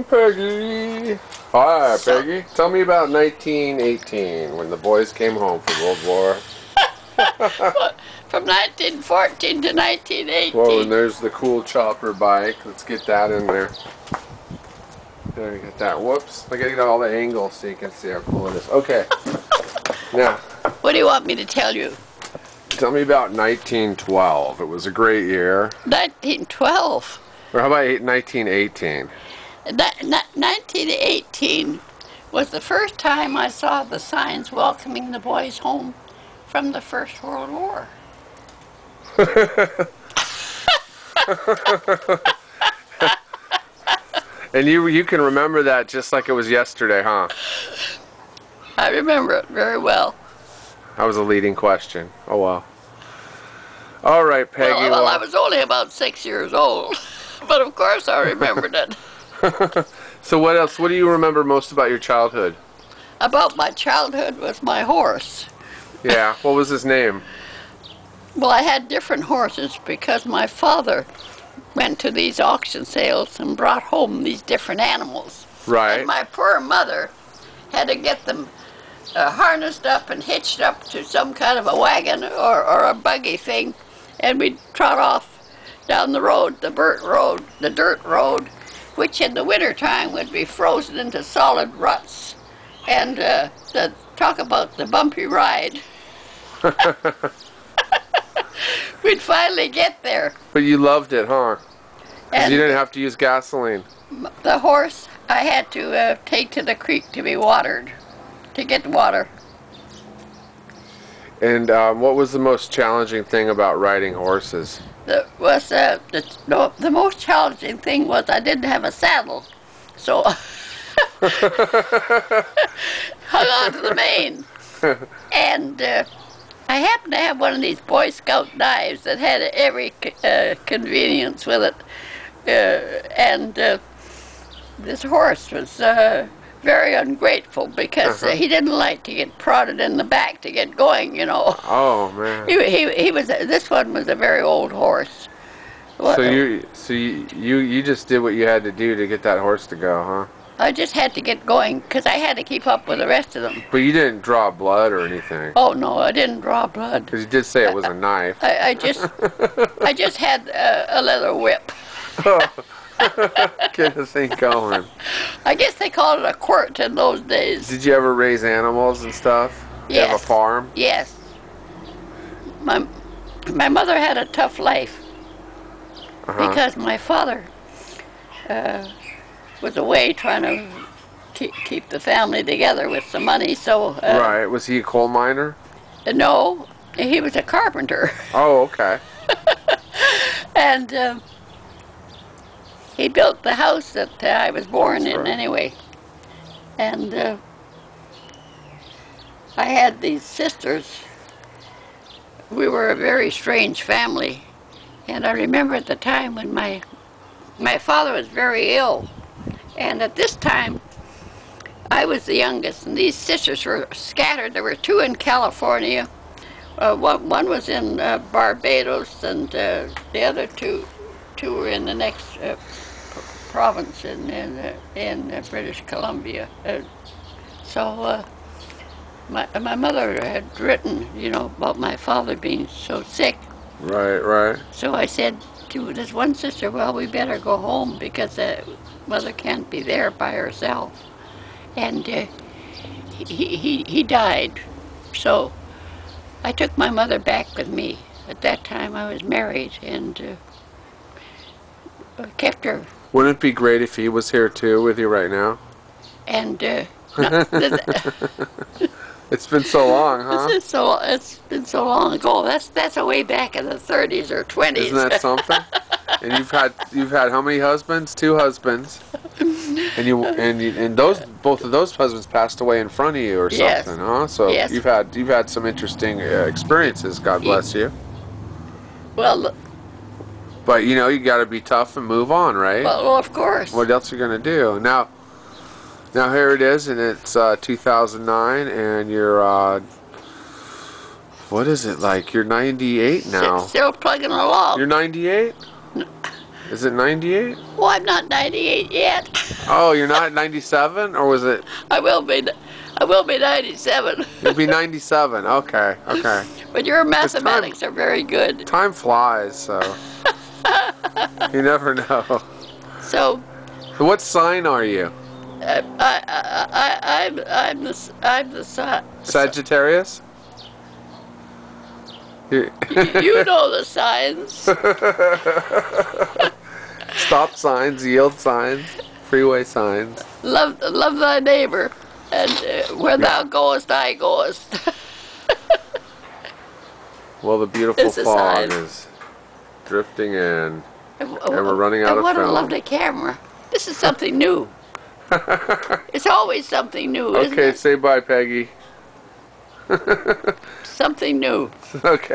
Peggy. Hi, Peggy. Tell me about 1918 when the boys came home from World War. From 1914 to 1918. Whoa, and there's the cool chopper bike. Let's get that in there. There, you get that. Whoops. I gotta get all the angles so you can see how cool it is. Okay. Now. What do you want me to tell you? Tell me about 1912. It was a great year. 1912? Or how about 1918? 1918 was the first time I saw the signs welcoming the boys home from the First World War. And you can remember that just like it was yesterday, huh? I remember it very well. That was a leading question. Oh, well. All right, Peggy. Well, I was only about 6 years old, but of course I remembered it. So what else? What do you remember most about your childhood? About my childhood was my horse. Yeah, what was his name? Well, I had different horses because my father went to these auction sales and brought home these different animals. Right. And my poor mother had to get them harnessed up and hitched up to some kind of a wagon or a buggy thing, and we'd trot off down the road, the dirt road, which in the wintertime would be frozen into solid ruts. And talk about the bumpy ride. We'd finally get there. But you loved it, huh? Because you didn't have to use gasoline. The horse I had to take to the creek to be watered, to get water. And what was the most challenging thing about riding horses? The most challenging thing was I didn't have a saddle, so hung on to the mane. And I happened to have one of these Boy Scout knives that had every convenience with it. And this horse was very ungrateful because he didn't like to get prodded in the back to get going, you know. Oh, man. He was. This one was a very old horse. So you just did what you had to do to get that horse to go, huh? I just had to get going because I had to keep up with the rest of them. But you didn't draw blood or anything. Oh no, I didn't draw blood. Because you did say it was a knife. I just had a leather whip. Get the thing going. I guess they called it a quirt in those days. Did you ever raise animals and stuff? Yes. You have a farm? Yes. My mother had a tough life because my father was away trying to keep the family together with some money. So right. Was he a coal miner? No, he was a carpenter. Oh, okay. And he built the house that I was born in anyway. And I had these sisters. We were a very strange family. And I remember at the time when my father was very ill. And at this time, I was the youngest, and these sisters were scattered. There were two in California. One was in Barbados, and the other two were in the next province in British Columbia. So my mother had written, you know, about my father being so sick. Right, right. So I said to this one sister, well, we better go home because mother can't be there by herself. And he died. So I took my mother back with me. At that time I was married and kept her. Wouldn't it be great if he was here too with you right now? And it's been so long, huh? It's been so long ago. That's way back in the 30s or 20s. Isn't that something? And you've had how many husbands? 2 husbands. And both of those husbands passed away in front of you or something, huh? So yes. you've had some interesting experiences. God bless you. Well. But you know, you got to be tough and move on, right? Well, of course. What else are you gonna do now? Now here it is, and it's 2009, and you're what is it like? You're 98 now. Still plugging along. You're 98? Is it 98? Oh, I'm not 98 yet. Oh, you're not 97, or was it? I will be 97. You'll be 97. Okay, okay. But your mathematics are very good. Time flies, so you never know. So, What sign are you? I'm the son. Sagittarius? You know the signs. Stop signs, yield signs, freeway signs. Love thy neighbor, and where thou goest, I goest. Well, the beautiful It's a fog sign. is drifting in, and we're running out of What film. a lovely camera. This is something new. It's always something new, isn't Okay, it? say bye, Peggy. Something new. Okay.